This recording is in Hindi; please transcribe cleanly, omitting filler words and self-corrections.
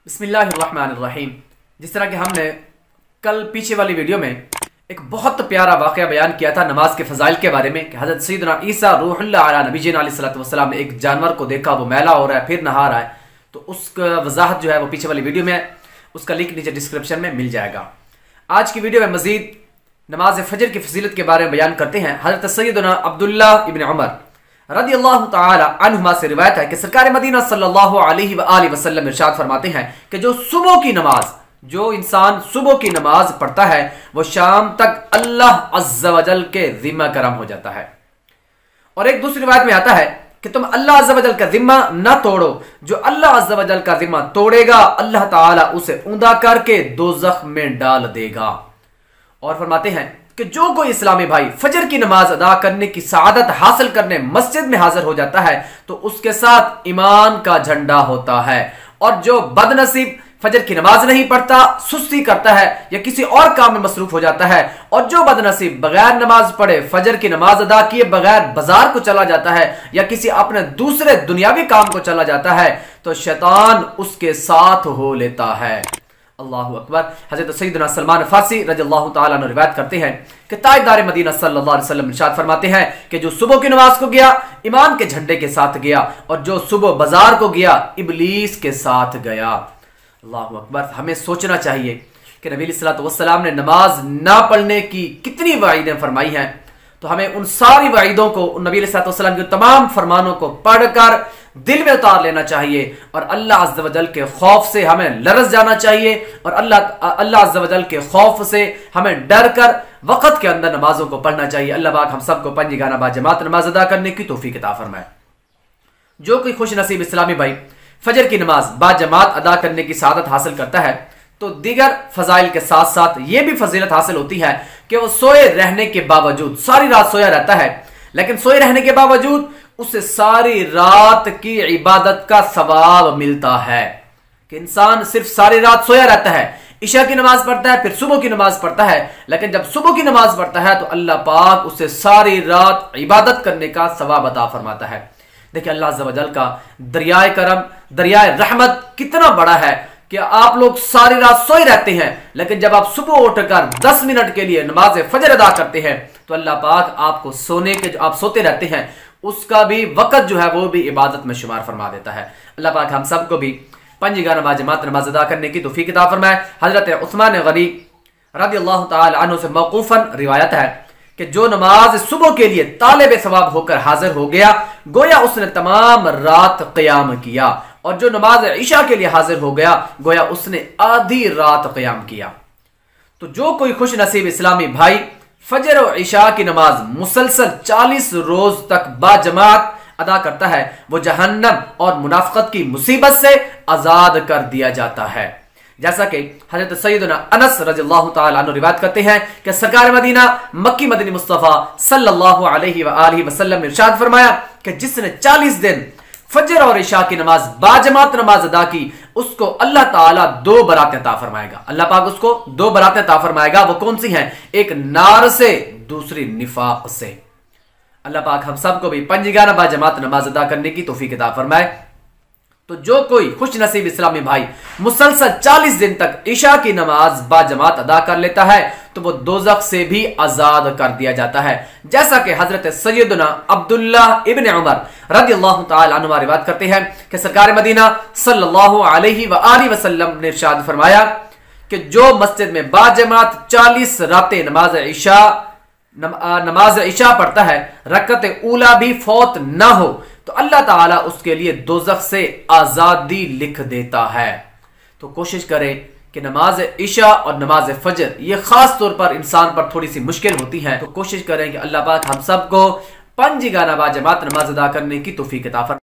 बिस्मिल्लाहिर्रहमानिर्रहीम। जिस तरह कि हमने कल पीछे वाली वीडियो में एक बहुत प्यारा वाक़या बयान किया था नमाज के फ़ज़ाइल के बारे में कि हज़रत सैयदना ईसा रूहुल्लाह अला नबीना अलैहिस्सलातु वस्सलाम ने एक जानवर को देखा, वो मैला हो रहा है, फिर नहा रहा है। तो उसका वजाहत जो है वो पीछे वाली वीडियो में है, उसका लिंक नीचे डिस्क्रिप्शन में मिल जाएगा। आज की वीडियो में मजीद नमाज फजर की फजीलत के बारे में बयान करते हैं। हज़रत सैयदना अब्दुल्लाह इब्न उमर रदियल्लाहु ताला अन्हुमा से रिवायत है कि सरकार मदीना सल्लल्लाहु अलैहि वसल्लम इरशाद फरमाते हैं कि जो सुबह की नमाज, जो इंसान सुबह की नमाज पढ़ता है वो शाम तक अल्लाह अज़्ज़ा वजल के जिम्मा करम हो जाता है। और एक दूसरी रिवायत में आता है कि तुम अल्लाह अज़्ज़ा वजल का जिम्मा न तोड़ो, जो अल्लाह अज़्ज़ा वजल का जिम्मा तोड़ेगा अल्लाह ताला उसे ऊंधा करके दोज़ख में डाल देगा। और फरमाते हैं कि जो कोई इस्लामी भाई फजर की नमाज अदा करने की सआदत हासिल करने मस्जिद में हाजिर हो जाता है तो उसके साथ ईमान का झंडा होता है। और जो बदनसीब फजर की नमाज नहीं पढ़ता, सुस्ती करता है या किसी और काम में मसरूफ हो जाता है, और जो बदनसीब बगैर नमाज पढ़े फजर की नमाज अदा किए बगैर बाजार को चला जाता है या किसी अपने दूसरे दुनियावी काम को चला जाता है तो शैतान उसके साथ हो लेता है। अल्लाहु अकबर। हज़रत सैयदना सलमान फारसी रज़ियल्लाहु ताला अन्हु रिवायत करते हैं कि ताजदार मदीना सल्लल्लाहु अलैहि वसल्लम इरशाद फरमाते हैं कि जो सुबह की नमाज को गया ईमान के झंडे के साथ गया, और जो सुबह बाजार को गया इबलीस के साथ गया। अल्लाहु अकबर। हमें सोचना चाहिए कि नबी सल्लल्लाहु अलैहि वसल्लम ने नमाज ना पढ़ने की कितनी वाइदें फरमाई हैं, तो हमें उन सारी वाइदों को, उन नबी सल्लल्लाहु अलैहि वसल्लम के तमाम फरमानों को पढ़कर दिल में उतार लेना चाहिए और अल्लाह अज़्ज़ा वजल के खौफ से हमें लरज़ जाना चाहिए और अल्लाह अज़्ज़ा वजल के खौफ से हमें डर कर वक़्त के अंदर नमाजों को पढ़ना चाहिए। अल्लाह पाक हम सबको पंजगाना बाजमात नमाज अदा करने की तौफीक अता फरमाए। जो कोई खुश नसीब इस्लामी भाई फजर की नमाज बाजमात अदा करने की सआदत हासिल करता है तो दीगर फजाइल के साथ साथ ये भी फजीलत हासिल होती है कि वो सोए रहने के बावजूद, सारी रात सोया रहता है, लेकिन सोए रहने के बावजूद उसे सारी रात की इबादत का सवाब मिलता है। कि इंसान सिर्फ सारी रात सोया रहता है, इशा की नमाज पढ़ता है, फिर सुबह की नमाज पढ़ता है, लेकिन जब सुबह की नमाज पढ़ता है तो अल्लाह पाक उसे सारी रात इबादत करने का सवाब अता फरमाता है। देखिए अल्लाह अज़्ज़ा वजल का दरियाए करम, दरियाए रहमत कितना बड़ा है कि आप लोग सारी रात सोए रहते हैं, लेकिन जब आप सुबह उठकर 10 मिनट के लिए नमाज फजर अदा करते हैं तो अल्लाह पाक आपको सोने के, जो आप सोते रहते हैं उसका भी वक़्त जो है वो भी इबादत में शुमार फरमा देता है। अल्लाह पाक हम सबको भी पंजगाना बाजमात नमाज अदा करने की तौफीक अता फरमाए। हज़रत उस्मान गनी रज़ियल्लाहु ताला अन्हु से मौक़ूफ़न रिवायत है कि जो नमाज सुबह के लिए तालिब सवाब होकर हाजिर हो गया गोया उसने तमाम रात क़याम किया, और जो नमाज इशा के लिए हाजिर हो गया गोया उसने आधी रात क़याम किया। तो जो कोई खुश नसीब इस्लामी भाई फजर और इशा की नमाज मुसलसल 40 रोज तक बाजमात अदा करता है वो जहन्नम और मुनाफिकत की मुसीबत से आजाद कर दिया जाता है। जैसा कि हजरत सैयदना अनस रज़ियल्लाहु ताला अन्हु रिवायत करते हैं कि सरकार मदीना मक्की मदनी मुस्तफ़ा सल्लल्लाहु अलैहि वसल्लम ने इरशाद फरमाया कि जिसने 40 दिन फजर और इशा की नमाज बाजमात नमाज अदा की उसको अल्लाह ताला 2 बरातें अता फरमाएगा। अल्लाह पाक उसको 2 बरातें अता फरमाएगा। वो कौन सी हैं? एक नार से, दूसरी निफाक से। अल्लाह पाक हम सबको भी पंजगाना बाजमात नमाज अदा करने की तौफीक अता फरमाए। तो जो कोई खुश नसीब इस्लामी भाई मुसलसल 40 दिन तक इशा की नमाज बाजमात अदा कर लेता है तो वो दोज़ख से भी आजाद कर दिया जाता है। जैसा कि हजरत सैयदना अब्दुल्लाह इब्न उमर रज़ियल्लाहु ताला अन्हु रिवायत करते हैं कि सरकार मदीना सल्लल्लाहु अलैहि वसल्लम ने इरशाद फरमाया कि जो मस्जिद में बाजमात 40 रातें नमाज इशा पढ़ता है, रकअत ऊला भी फौत ना हो तो अल्लाह ताला उसके लिए दोज़ख से आजादी लिख देता है। तो कोशिश करें कि नमाज इशा और नमाज फजर ये खास तौर पर इंसान पर थोड़ी सी मुश्किल होती है, तो कोशिश करें कि अल्लाह पाक हम सबको पंजगाना बाजमात नमाज अदा करने की तौफीक अता फरमाए।